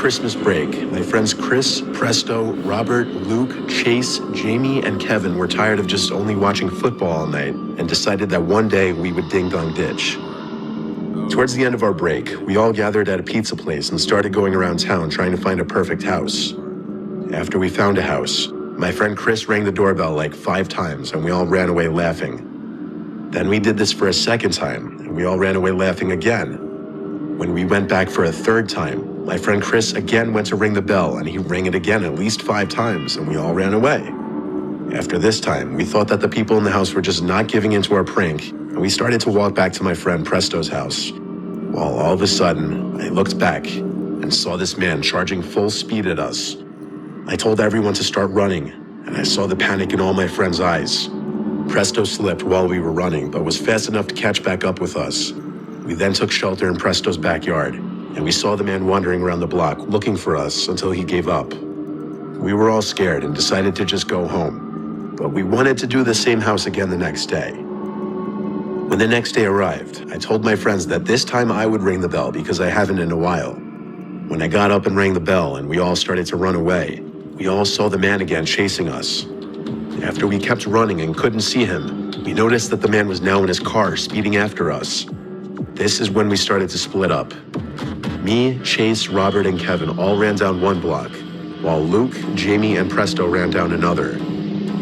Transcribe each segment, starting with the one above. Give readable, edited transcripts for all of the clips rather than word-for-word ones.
Christmas break, my friends Chris, Presto, Robert, Luke, Chase, Jamie, and Kevin were tired of just only watching football all night and decided that one day we would Ding Dong Ditch. Towards the end of our break, we all gathered at a pizza place and started going around town trying to find a perfect house. After we found a house, my friend Chris rang the doorbell like 5 times and we all ran away laughing. Then we did this for a second time and we all ran away laughing again. When we went back for a third time, my friend Chris again went to ring the bell and he rang it again at least 5 times and we all ran away. After this time, we thought that the people in the house were just not giving in to our prank and we started to walk back to my friend Presto's house. While all of a sudden, I looked back and saw this man charging full speed at us. I told everyone to start running and I saw the panic in all my friends' eyes. Presto slipped while we were running but was fast enough to catch back up with us. We then took shelter in Presto's backyard, and we saw the man wandering around the block looking for us until he gave up. We were all scared and decided to just go home, but we wanted to do the same house again the next day. When the next day arrived, I told my friends that this time I would ring the bell because I haven't in a while. When I got up and rang the bell and we all started to run away, we all saw the man again chasing us. After we kept running and couldn't see him, we noticed that the man was now in his car speeding after us. This is when we started to split up. Me, Chase, Robert, and Kevin all ran down one block, while Luke, Jamie, and Presto ran down another.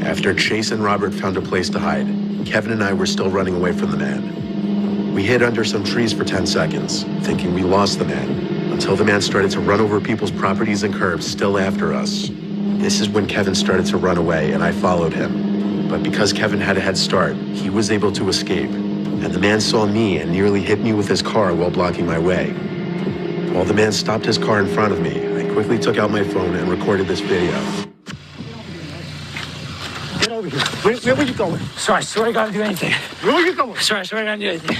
After Chase and Robert found a place to hide, Kevin and I were still running away from the man. We hid under some trees for 10 seconds, thinking we lost the man, until the man started to run over people's properties and curbs still after us. This is when Kevin started to run away and I followed him. But because Kevin had a head start, he was able to escape. And the man saw me and nearly hit me with his car while blocking my way. While the man stopped his car in front of me, I quickly took out my phone and recorded this video. Get over here. Where were you going? Sir, I swear to God, I'll do anything. Where were you going? Sir, I swear to God, I'll do anything.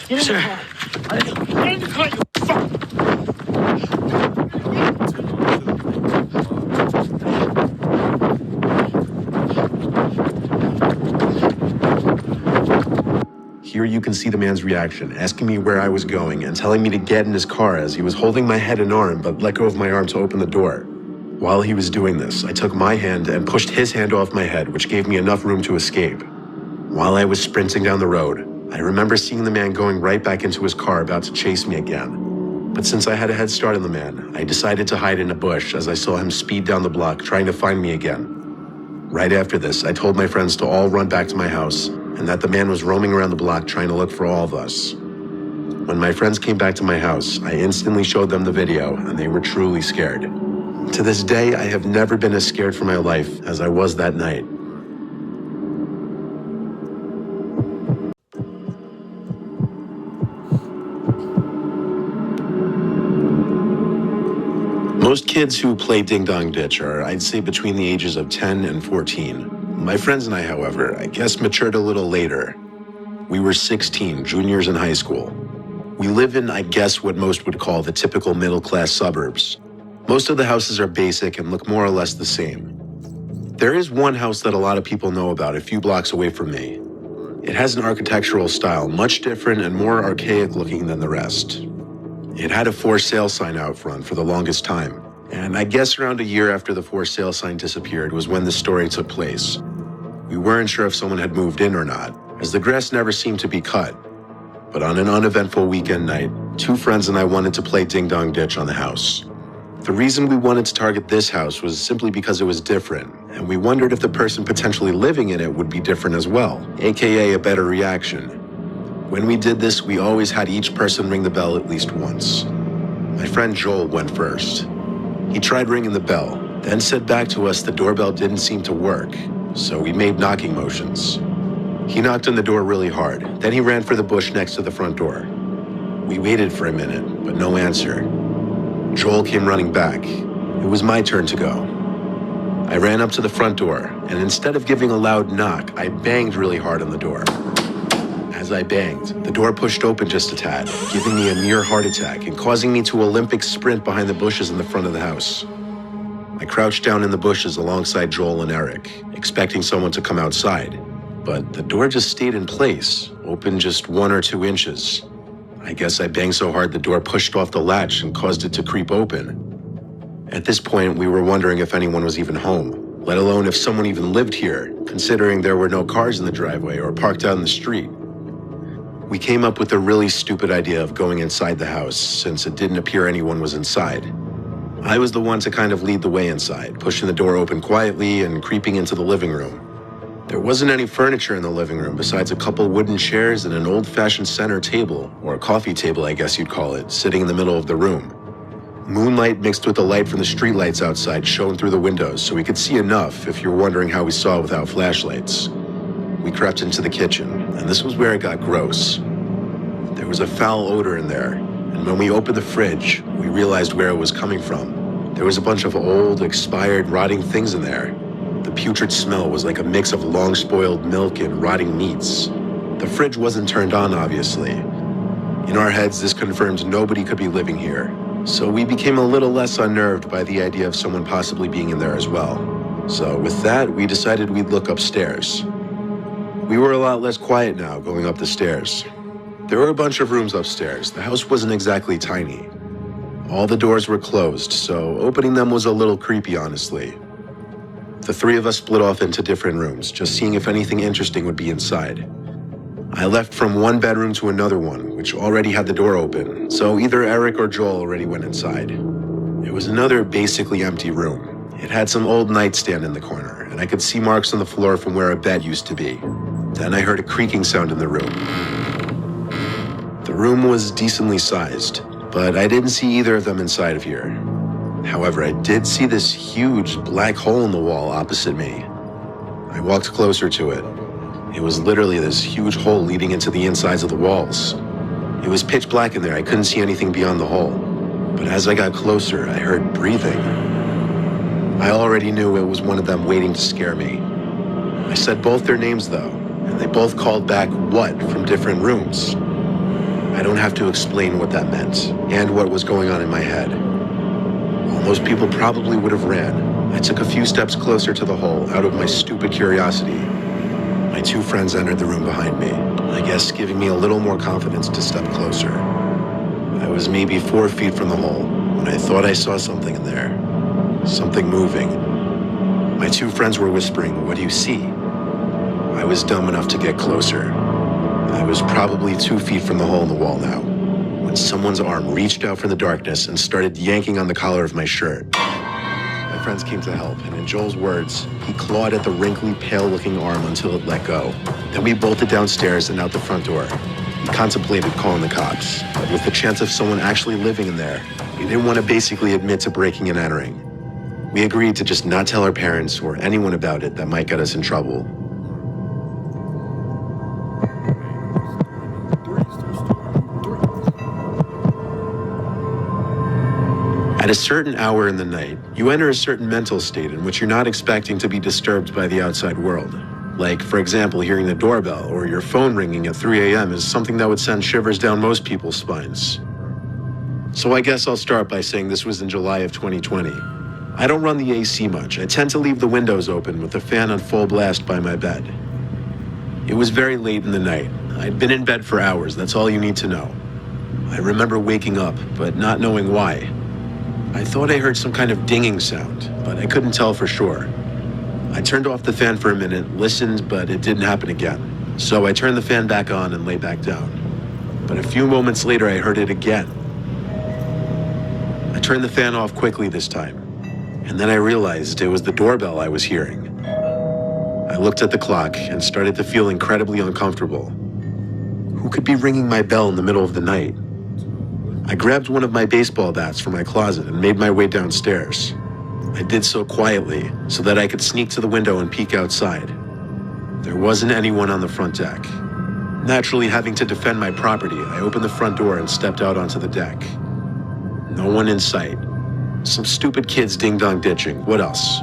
Get in Sir. the car. Get in the car, you fuck! Here you can see the man's reaction, asking me where I was going and telling me to get in his car as he was holding my head and arm but let go of my arm to open the door. While he was doing this, I took my hand and pushed his hand off my head, which gave me enough room to escape. While I was sprinting down the road, I remember seeing the man going right back into his car about to chase me again. But since I had a head start on the man, I decided to hide in a bush as I saw him speed down the block trying to find me again. Right after this, I told my friends to all run back to my house and that the man was roaming around the block trying to look for all of us. When my friends came back to my house, I instantly showed them the video and they were truly scared. To this day, I have never been as scared for my life as I was that night. Most kids who play Ding Dong Ditch are, I'd say, between the ages of 10 and 14. My friends and I, however, I guess matured a little later. We were 16, juniors in high school. We live in, I guess, what most would call the typical middle-class suburbs. Most of the houses are basic and look more or less the same. There is one house that a lot of people know about a few blocks away from me. It has an architectural style much different and more archaic looking than the rest. It had a for sale sign out front for the longest time, and I guess around a year after the for sale sign disappeared was when this story took place. We weren't sure if someone had moved in or not, as the grass never seemed to be cut. But on an uneventful weekend night, 2 friends and I wanted to play Ding Dong Ditch on the house. The reason we wanted to target this house was simply because it was different, and we wondered if the person potentially living in it would be different as well, aka a better reaction. When we did this, we always had each person ring the bell at least once. My friend Joel went first. He tried ringing the bell, then said back to us the doorbell didn't seem to work, so we made knocking motions. He knocked on the door really hard, then he ran for the bush next to the front door. We waited for a minute, but no answer. Joel came running back. It was my turn to go. I ran up to the front door, and instead of giving a loud knock, I banged really hard on the door. As I banged, the door pushed open just a tad, giving me a near heart attack and causing me to Olympic sprint behind the bushes in the front of the house. I crouched down in the bushes alongside Joel and Eric, expecting someone to come outside. But the door just stayed in place, open just 1 or 2 inches. I guess I banged so hard the door pushed off the latch and caused it to creep open. At this point, we were wondering if anyone was even home, let alone if someone even lived here, considering there were no cars in the driveway or parked out in the street. We came up with a really stupid idea of going inside the house, since it didn't appear anyone was inside. I was the one to kind of lead the way inside, pushing the door open quietly and creeping into the living room. There wasn't any furniture in the living room besides a couple wooden chairs and an old-fashioned center table, or a coffee table I guess you'd call it, sitting in the middle of the room. Moonlight mixed with the light from the streetlights outside shone through the windows, so we could see enough if you're wondering how we saw without flashlights. We crept into the kitchen, and this was where it got gross. There was a foul odor in there, and when we opened the fridge, we realized where it was coming from. There was a bunch of old, expired, rotting things in there. The putrid smell was like a mix of long-spoiled milk and rotting meats. The fridge wasn't turned on, obviously. In our heads, this confirmed nobody could be living here, so we became a little less unnerved by the idea of someone possibly being in there as well. So with that, we decided we'd look upstairs. We were a lot less quiet now going up the stairs. There were a bunch of rooms upstairs. The house wasn't exactly tiny. All the doors were closed, so opening them was a little creepy, honestly. The three of us split off into different rooms, just seeing if anything interesting would be inside. I left from one bedroom to another one, which already had the door open, so either Eric or Joel already went inside. It was another basically empty room. It had some old nightstand in the corner, and I could see marks on the floor from where a bed used to be. Then I heard a creaking sound in the room. The room was decently sized, but I didn't see either of them inside of here. However, I did see this huge black hole in the wall opposite me. I walked closer to it. It was literally this huge hole leading into the insides of the walls. It was pitch black in there. I couldn't see anything beyond the hole. But as I got closer, I heard breathing. I already knew it was one of them waiting to scare me. I said both their names though, and they both called back "what" from different rooms. I don't have to explain what that meant and what was going on in my head. While most people probably would have ran, I took a few steps closer to the hole out of my stupid curiosity. My two friends entered the room behind me, I guess giving me a little more confidence to step closer. I was maybe 4 feet from the hole when I thought I saw something in there. Something moving. My two friends were whispering, "What do you see?" I was dumb enough to get closer. I was probably 2 feet from the hole in the wall now, when someone's arm reached out from the darkness and started yanking on the collar of my shirt. My friends came to help, and in Joel's words, he clawed at the wrinkly, pale-looking arm until it let go. Then we bolted downstairs and out the front door. We contemplated calling the cops, but with the chance of someone actually living in there, we didn't want to basically admit to breaking and entering. We agreed to just not tell our parents or anyone about it that might get us in trouble. At a certain hour in the night, you enter a certain mental state in which you're not expecting to be disturbed by the outside world. Like, for example, hearing the doorbell or your phone ringing at 3 a.m. is something that would send shivers down most people's spines. So I guess I'll start by saying this was in July of 2020. I don't run the AC much. I tend to leave the windows open with the fan on full blast by my bed. It was very late in the night. I'd been in bed for hours, that's all you need to know. I remember waking up, but not knowing why. I thought I heard some kind of dinging sound, but I couldn't tell for sure. I turned off the fan for a minute, listened, but it didn't happen again. So I turned the fan back on and lay back down. But a few moments later, I heard it again. I turned the fan off quickly this time, and then I realized it was the doorbell I was hearing. I looked at the clock and started to feel incredibly uncomfortable. Who could be ringing my bell in the middle of the night? I grabbed one of my baseball bats from my closet and made my way downstairs. I did so quietly so that I could sneak to the window and peek outside. There wasn't anyone on the front deck. Naturally, having to defend my property, I opened the front door and stepped out onto the deck. No one in sight. Some stupid kids ding-dong ditching. What else?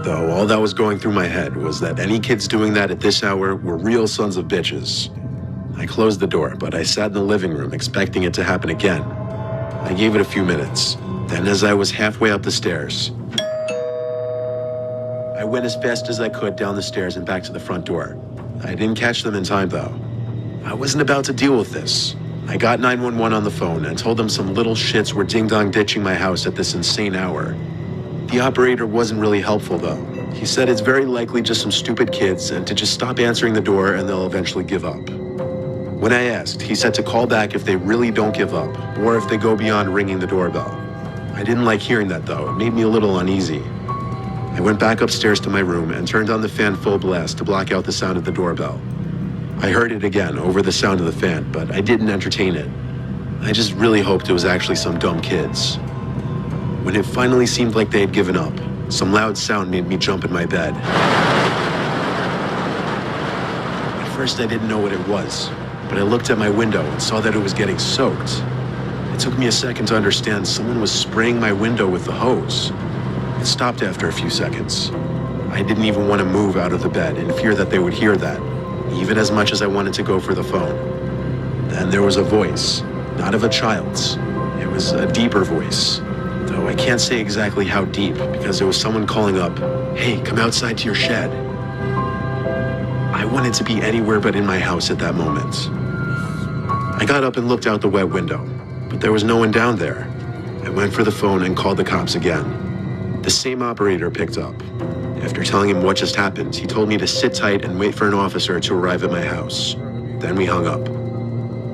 Though all that was going through my head was that any kids doing that at this hour were real sons of bitches. I closed the door, but I sat in the living room expecting it to happen again. I gave it a few minutes. Then as I was halfway up the stairs, I went as fast as I could down the stairs and back to the front door. I didn't catch them in time though. I wasn't about to deal with this. I got 911 on the phone and told them some little shits were ding-dong ditching my house at this insane hour. The operator wasn't really helpful though. He said it's very likely just some stupid kids and to just stop answering the door and they'll eventually give up. When I asked, he said to call back if they really don't give up or if they go beyond ringing the doorbell. I didn't like hearing that though. It made me a little uneasy. I went back upstairs to my room and turned on the fan full blast to block out the sound of the doorbell. I heard it again over the sound of the fan, but I didn't entertain it. I just really hoped it was actually some dumb kids. When it finally seemed like they had given up, some loud sound made me jump in my bed. At first I didn't know what it was, but I looked at my window and saw that it was getting soaked. It took me a second to understand someone was spraying my window with the hose. It stopped after a few seconds. I didn't even want to move out of the bed in fear that they would hear that, even as much as I wanted to go for the phone. Then there was a voice, not of a child's. It was a deeper voice, though I can't say exactly how deep because there was someone calling up, "Hey, come outside to your shed." I wanted to be anywhere but in my house at that moment. I got up and looked out the wet window, but there was no one down there. I went for the phone and called the cops again. The same operator picked up. After telling him what just happened, he told me to sit tight and wait for an officer to arrive at my house. Then we hung up.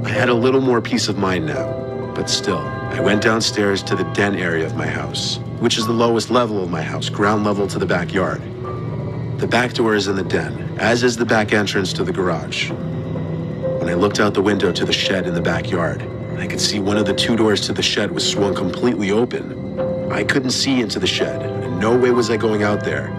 I had a little more peace of mind now, but still, I went downstairs to the den area of my house, which is the lowest level of my house, ground level to the backyard. The back door is in the den, as is the back entrance to the garage. When I looked out the window to the shed in the backyard, I could see one of the two doors to the shed was swung completely open. I couldn't see into the shed, and no way was I going out there.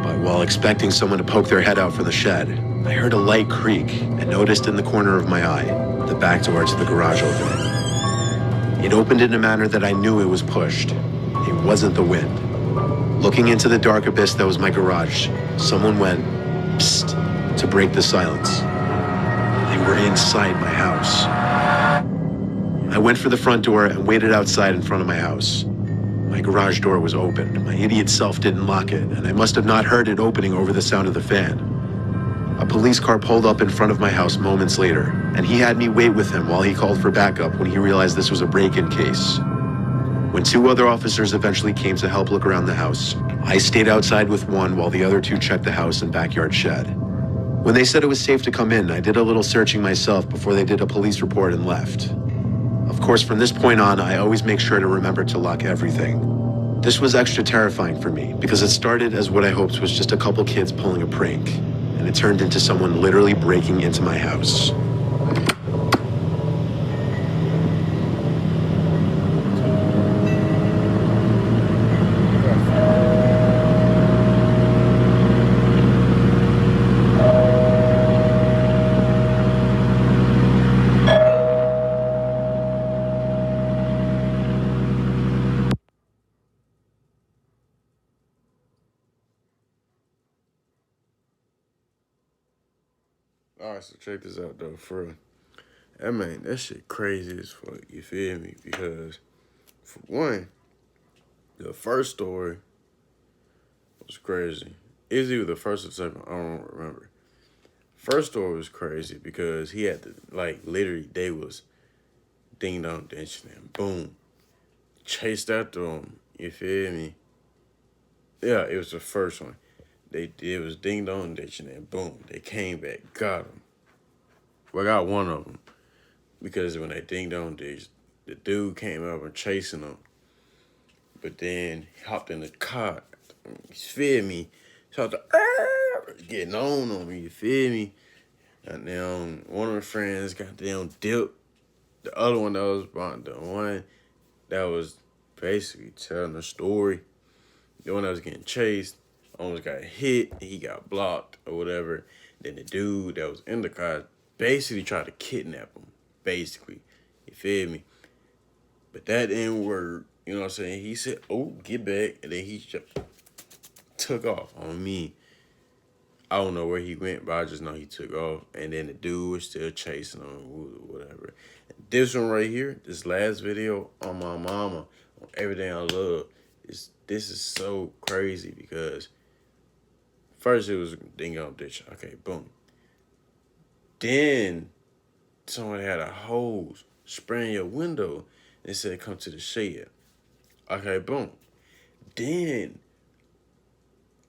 But while expecting someone to poke their head out from the shed, I heard a light creak and noticed in the corner of my eye the back door to the garage opening. It opened in a manner that I knew it was pushed. It wasn't the wind. Looking into the dark abyss that was my garage, someone went, "Psst," to break the silence. They were inside my house. I went for the front door and waited outside in front of my house. My garage door was open. My idiot self didn't lock it, and I must have not heard it opening over the sound of the fan. A police car pulled up in front of my house moments later, and he had me wait with him while he called for backup when he realized this was a break-in case. When two other officers eventually came to help look around the house, I stayed outside with one while the other two checked the house and backyard shed. When they said it was safe to come in, I did a little searching myself before they did a police report and left. Of course, from this point on, I always make sure to remember to lock everything. This was extra terrifying for me because it started as what I hoped was just a couple kids pulling a prank, and it turned into someone literally breaking into my house. Alright, so check this out though, for real. That shit crazy as fuck, you feel me? Because, for one, the first story was crazy. Is either the first or second, I don't remember. First story was crazy because he had to, like, literally, they was ding dong ditching him, boom. Chased after him, you feel me? Yeah, it was the first one. It was ding dong ditching him, boom. They came back, got him. Well, I got one of them because when they ding dong ditched, the dude came up and chasing them. But then he hopped in the car, you feel me? Started getting on me, you feel me? And then one of the friends got them dipped. The other one that was the one that was basically telling the story. The one that was getting chased almost got hit and he got blocked or whatever. Then the dude that was in the car basically tried to kidnap him, basically. You feel me? But that didn't work. You know what I'm saying? He said, "Oh, get back." And then he just took off on me. I don't know where he went, but I just know he took off. And then the dude was still chasing him, whatever. This one right here, this last video on my mama, on Everything I Love, this is so crazy because first it was ding dong ditch. Okay, boom. Then someone had a hose spraying your window and said, "Come to the shed." Okay, boom. then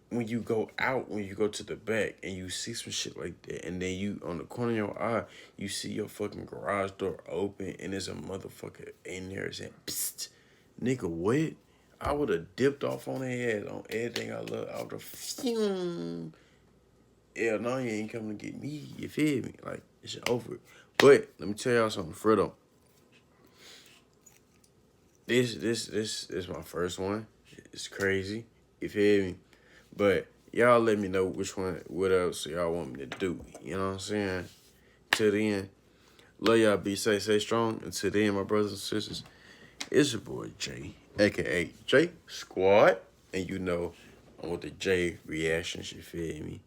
when you go out, when you go to the back and you see some shit like that, and then you on the corner of your eye, you see your fucking garage door open and there's a motherfucker in there saying, psst, nigga, what? I would have dipped off on their head on everything I love. I would have, yeah, no, you ain't coming to get me. You feel me? Like, it's over. But let me tell y'all something, Fredo. This my first one. It's crazy. You feel me? But y'all let me know what else y'all want me to do. You know what I'm saying? Till the end. Love y'all. Be safe, stay strong. Until then, my brothers and sisters, it's your boy Jay, aka J Squad. And you know, I'm with the J reactions, you feel me?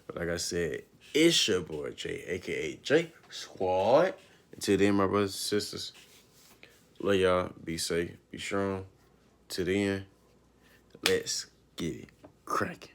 But like I said, it's your boy Jay, aka J Squad. Until then, my brothers and sisters, love y'all. Be safe, be strong. Till then, let's get it cracking.